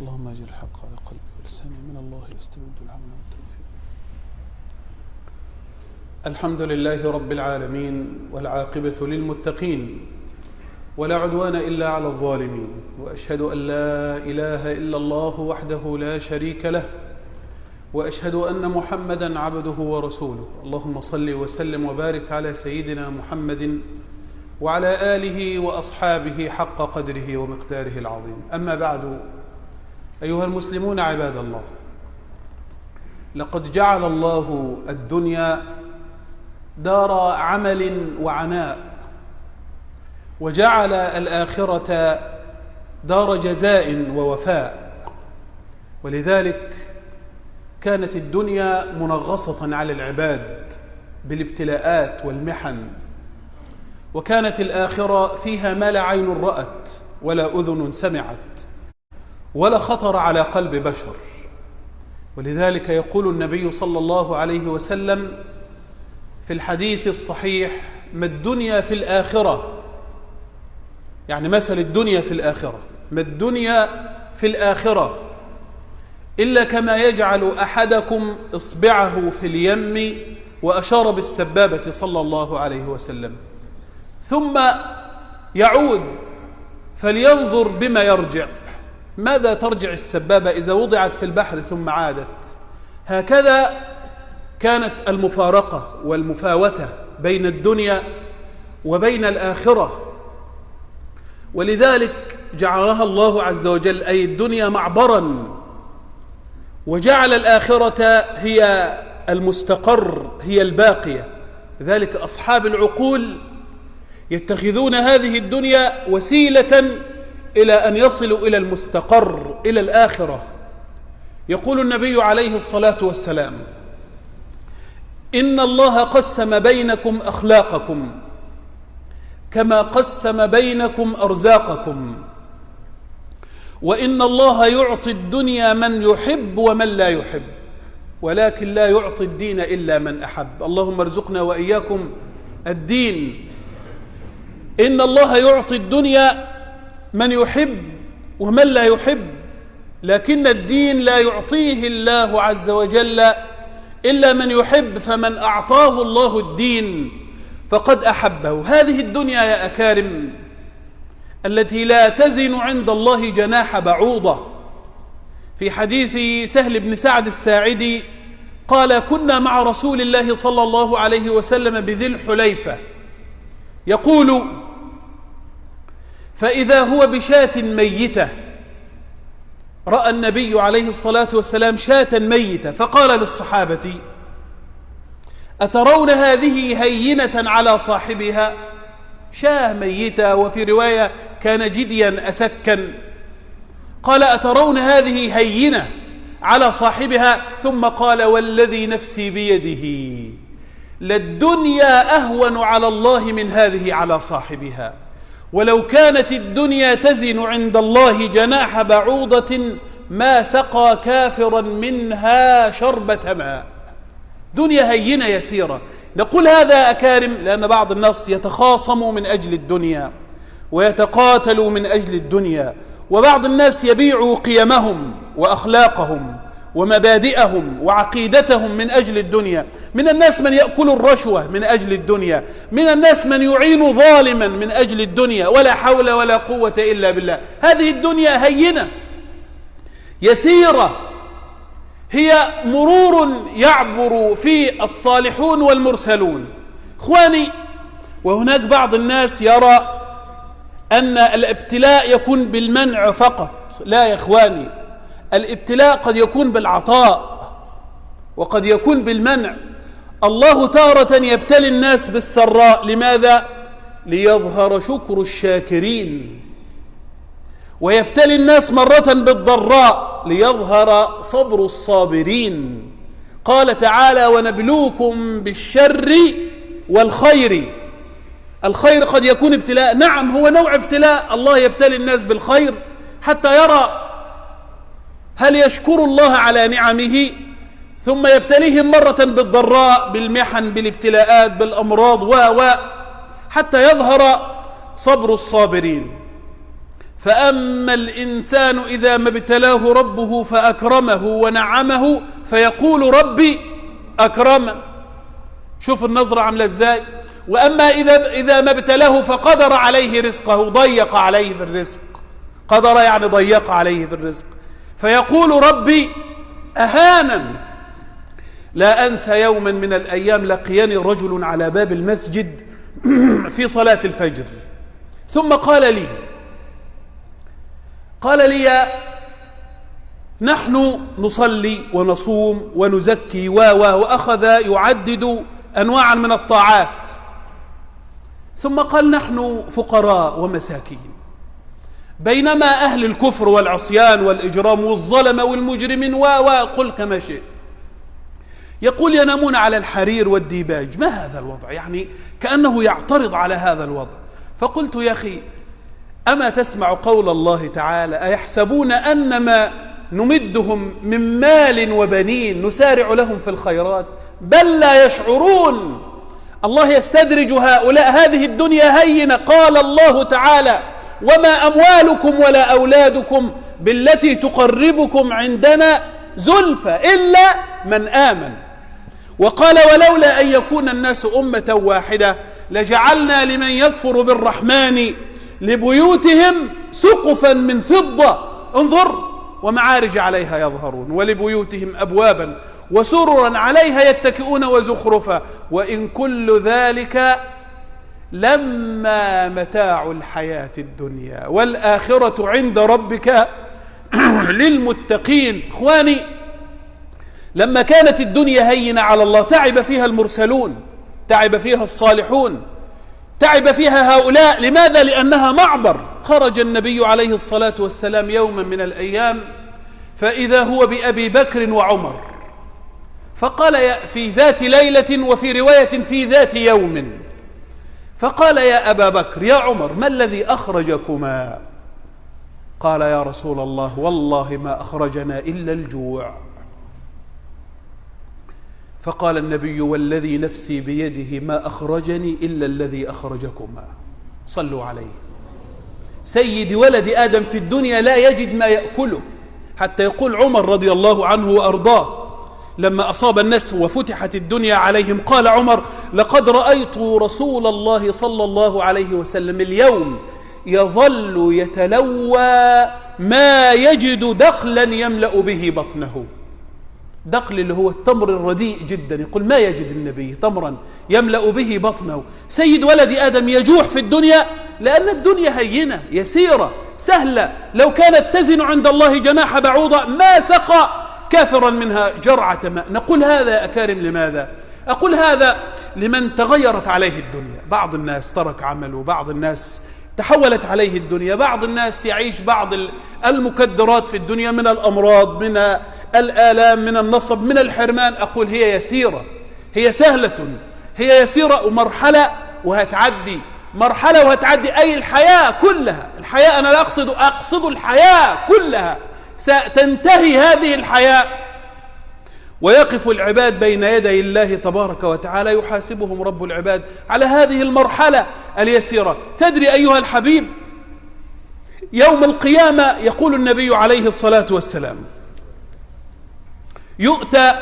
اللهم اجعل الحق على قلبي ولساني، من الله يستمد العون والتوفيق. الحمد لله رب العالمين، والعاقبة للمتقين، ولا عدوان إلا على الظالمين، وأشهد أن لا إله إلا الله وحده لا شريك له، وأشهد أن محمدًا عبده ورسوله. اللهم صل وسلم وبارك على سيدنا محمد وعلى آله وأصحابه حق قدره ومقداره العظيم. أما بعد، أيها المسلمون عباد الله، لقد جعل الله الدنيا دار عمل وعناء، وجعل الآخرة دار جزاء ووفاء، ولذلك كانت الدنيا منغصة على العباد بالابتلاءات والمحن، وكانت الآخرة فيها ما لا عين رأت ولا أذن سمعت ولا خطر على قلب بشر. ولذلك يقول النبي صلى الله عليه وسلم في الحديث الصحيح: ما الدنيا في الآخرة، يعني مثل الدنيا في الآخرة، ما الدنيا في الآخرة إلا كما يجعل أحدكم إصبعه في اليم، وأشار بالسبابة صلى الله عليه وسلم، ثم يعود فلينظر بما يرجع. ماذا ترجع السبابة إذا وضعت في البحر ثم عادت؟ هكذا كانت المفارقة والمفاوتة بين الدنيا وبين الآخرة، ولذلك جعلها الله عز وجل أي الدنيا معبرا، وجعل الآخرة هي المستقر، هي الباقية. لذلك أصحاب العقول يتخذون هذه الدنيا وسيلة إلى أن يصلوا إلى المستقر، إلى الآخرة. يقول النبي عليه الصلاة والسلام: إن الله قسم بينكم أخلاقكم كما قسم بينكم أرزاقكم، وإن الله يعطي الدنيا من يحب ومن لا يحب، ولكن لا يعطي الدين إلا من أحب. اللهم ارزقنا وإياكم الدين. إن الله يعطي الدنيا من يحب ومن لا يحب، لكن الدين لا يعطيه الله عز وجل إلا من يحب، فمن أعطاه الله الدين فقد أحبه. هذه الدنيا يا أكارم التي لا تزن عند الله جناح بعوضة. في حديث سهل بن سعد الساعدي قال: كنا مع رسول الله صلى الله عليه وسلم بذي الحليفة، يقول: فإذا هو بشاة ميتة. رأى النبي عليه الصلاة والسلام شاة ميتة، فقال للصحابة: أترون هذه هينة على صاحبها؟ شاة ميتة، وفي رواية كان جديا أسكا. قال: أترون هذه هينة على صاحبها؟ ثم قال: والذي نفسي بيده للدنيا أهون على الله من هذه على صاحبها، ولو كانت الدنيا تزن عند الله جناح بعوضة ما سقى كافرا منها شربة ماء. دنيا هينة يسيرة. نقول هذا أكارم لأن بعض الناس يتخاصموا من أجل الدنيا ويتقاتلوا من أجل الدنيا، وبعض الناس يبيعوا قيمهم وأخلاقهم ومبادئهم وعقيدتهم من أجل الدنيا. من الناس من يأكل الرشوة من أجل الدنيا، من الناس من يعين ظالما من أجل الدنيا، ولا حول ولا قوة إلا بالله. هذه الدنيا هينة يسيرة، هي مرور يعبر فيه الصالحون والمرسلون. إخواني، وهناك بعض الناس يرى أن الابتلاء يكون بالمنع فقط. لا يا إخواني، الابتلاء قد يكون بالعطاء وقد يكون بالمنع. الله تارة يبتلي الناس بالسراء، لماذا؟ ليظهر شكر الشاكرين، ويبتلي الناس مرة بالضراء ليظهر صبر الصابرين. قال تعالى: ونبلوكم بالشر والخير. الخير قد يكون ابتلاء، نعم هو نوع ابتلاء. الله يبتلي الناس بالخير حتى يرى هل يشكر الله على نعمه، ثم يبتليهم مرة بالضراء، بالمحن، بالابتلاءات، بالأمراض حتى يظهر صبر الصابرين. فأما الإنسان إذا ما ابتلاه ربه فأكرمه ونعمه فيقول ربي أكرمن. شوف النظرة عاملة إزاي. وأما إذا ما ابتلاه فقدر عليه رزقه، ضيق عليه في الرزق، قدر يعني ضيق عليه في الرزق، فيقول ربي أهانن. لا أنسى يوما من الأيام لقيني رجل على باب المسجد في صلاة الفجر، ثم قال لي نحن نصلي ونصوم ونزكي وأخذ يعدد أنواعا من الطاعات، ثم قال نحن فقراء ومساكين، بينما أهل الكفر والعصيان والإجرام والظلم والمجرمين وقل كما شئ. يقول ينامون على الحرير والديباج. ما هذا الوضع؟ يعني كأنه يعترض على هذا الوضع. فقلت يا أخي أما تسمع قول الله تعالى أيحسبون أنما نمدهم من مال وبنين نسارع لهم في الخيرات بل لا يشعرون. الله يستدرج هؤلاء. هذه الدنيا هينة. قال الله تعالى وما أموالكم ولا أولادكم بالتي تقربكم عندنا زلفى إلا من آمن. وقال ولولا أن يكون الناس أمة واحدة لجعلنا لمن يكفر بالرحمن لبيوتهم سقفا من فضة انظر ومعارج عليها يظهرون ولبيوتهم أبوابا وسررا عليها يتكئون وزخرفا وإن كل ذلك لما متاع الحياة الدنيا والآخرة عند ربك للمتقين. إخواني لما كانت الدنيا هينة على الله تعب فيها المرسلون، تعب فيها الصالحون، تعب فيها هؤلاء. لماذا؟ لأنها معبر. خرج النبي عليه الصلاة والسلام يوما من الأيام فإذا هو بأبي بكر وعمر، فقال في ذات ليلة وفي رواية في ذات يوم، فقال يا أبا بكر يا عمر ما الذي أخرجكما؟ قال يا رسول الله والله ما أخرجنا إلا الجوع. فقال النبي والذي نفسي بيده ما أخرجني إلا الذي أخرجكما. صلوا عليه. سيد ولد آدم في الدنيا لا يجد ما يأكله، حتى يقول عمر رضي الله عنه وأرضاه لما أصاب الناس وفتحت الدنيا عليهم قال عمر لقد رأيت رسول الله صلى الله عليه وسلم اليوم يظل يتلوى ما يجد دقلا يملأ به بطنه. دقل اللي هو التمر الرديء جدا، يقول ما يجد النبي تمرا يملأ به بطنه. سيد ولد آدم يجوح في الدنيا لأن الدنيا هينة يسيرة سهلة، لو كانت تزن عند الله جناح بعوضة ما سقى كافرا منها جرعة ماء. نقول هذا يا أكارم لماذا؟ أقول هذا لمن تغيرت عليه الدنيا. بعض الناس ترك عمله، بعض الناس تحولت عليه الدنيا، بعض الناس يعيش بعض المكدرات في الدنيا من الأمراض، من الآلام، من النصب، من الحرمان. أقول هي يسيرة، هي سهلة، هي يسيرة ومرحلة وهتعدي، مرحلة وهتعدي. أي الحياة كلها، الحياة أنا لا أقصد الحياة كلها، ستنتهي هذه الحياة ويقف العباد بين يدي الله تبارك وتعالى يحاسبهم رب العباد على هذه المرحلة اليسيرة. تدري أيها الحبيب يوم القيامة يقول النبي عليه الصلاة والسلام يؤتى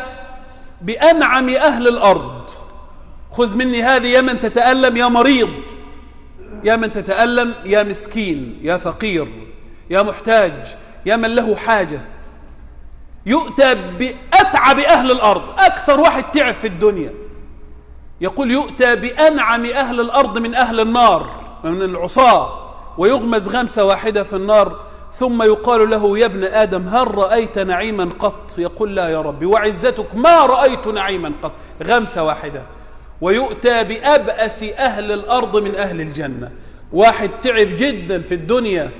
بأنعم أهل الأرض. خذ مني هذه يا من تتألم يا مريض، يا من تتألم يا مسكين يا فقير يا محتاج يا من له حاجة. يؤتى بأتعب أهل الأرض، أكثر واحد تعب في الدنيا. يقول يؤتى بأنعم أهل الأرض من أهل النار، من العصاة، ويغمز غمسة واحدة في النار، ثم يقال له يا ابن آدم هل رأيت نعيما قط؟ يقول لا يا ربي وعزتك ما رأيت نعيما قط. غمسة واحدة. ويؤتى بأبأس أهل الأرض من أهل الجنة، واحد تعب جدا في الدنيا،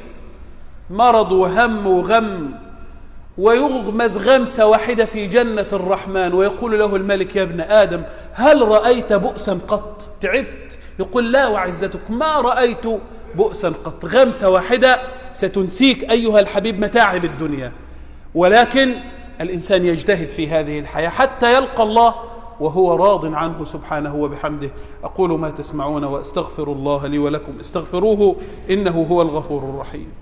مرض وهم وغم، ويغمز غمسة واحدة في جنة الرحمن، ويقول له الملك يا ابن آدم هل رأيت بؤسا قط؟ تعبت؟ يقول لا وعزتك ما رأيت بؤسا قط. غمسة واحدة ستنسيك أيها الحبيب متاعب الدنيا. ولكن الإنسان يجتهد في هذه الحياة حتى يلقى الله وهو راض عنه سبحانه وبحمده. أقول ما تسمعون وأستغفر الله لي ولكم، استغفروه إنه هو الغفور الرحيم.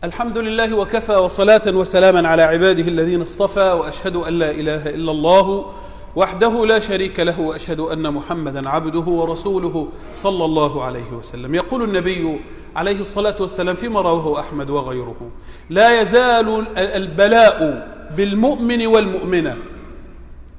الحمد لله وكفى، وصلاة وسلاما على عباده الذين اصطفى، وأشهد أن لا إله إلا الله وحده لا شريك له، وأشهد أن محمدا عبده ورسوله صلى الله عليه وسلم. يقول النبي عليه الصلاة والسلام فيما رواه أحمد وغيره: لا يزال البلاء بالمؤمن والمؤمنة،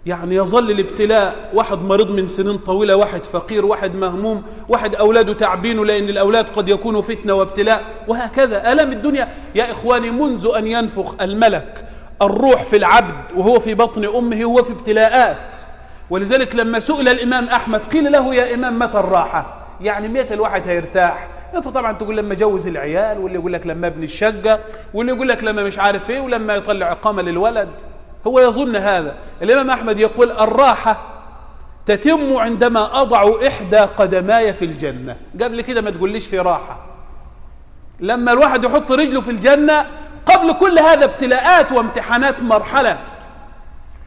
يعني يظل الابتلاء، واحد مريض من سنين طويلة، واحد فقير، واحد مهموم، واحد أولاده تعبين، لأن الأولاد قد يكونوا فتنة وابتلاء، وهكذا آلام الدنيا يا إخواني. منذ أن ينفخ الملك الروح في العبد وهو في بطن أمه هو في ابتلاءات. ولذلك لما سئل الإمام أحمد قيل له: يا إمام متى الراحة؟ يعني متى الواحد هيرتاح؟ انت طبعا تقول لما اجوز العيال، واللي يقول لك لما ابني الشقة، واللي يقول لك لما مش عارف ايه، ولما يطلع إقامة للولد. هو يظن هذا. الإمام أحمد يقول: الراحة تتم عندما أضع إحدى قدماي في الجنة. قبل كده ما تقوليش في راحة. لما الواحد يحط رجله في الجنة، قبل كل هذا ابتلاءات وامتحانات مرحلة،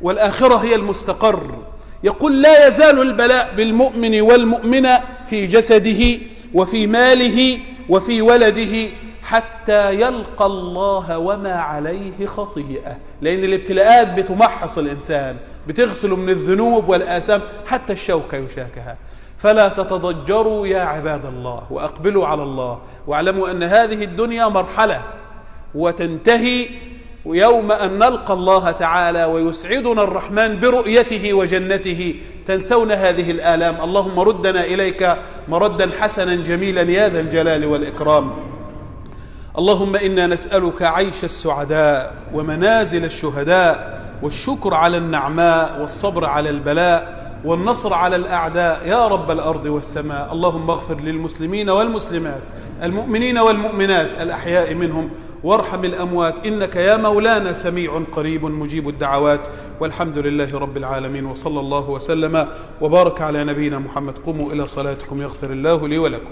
والآخرة هي المستقر. يقول: لا يزال البلاء بالمؤمن والمؤمنة في جسده وفي ماله وفي ولده حتى يلقى الله وما عليه خطيئة. لأن الابتلاءات بتمحص الإنسان، بتغسله من الذنوب والآثام حتى الشوكة يشاكها. فلا تتضجروا يا عباد الله، وأقبلوا على الله، واعلموا أن هذه الدنيا مرحلة وتنتهي يوم أن نلقى الله تعالى ويسعدنا الرحمن برؤيته وجنته. تنسون هذه الآلام. اللهم ردنا إليك مردا حسنا جميلا يا ذا الجلال والإكرام. اللهم إنا نسألك عيش السعداء ومنازل الشهداء، والشكر على النعماء، والصبر على البلاء، والنصر على الأعداء يا رب الأرض والسماء. اللهم اغفر للمسلمين والمسلمات، المؤمنين والمؤمنات الأحياء منهم، وارحم الأموات، إنك يا مولانا سميع قريب مجيب الدعوات. والحمد لله رب العالمين، وصلى الله وسلم وبارك على نبينا محمد. قوموا إلى صلاتكم يغفر الله لي ولكم.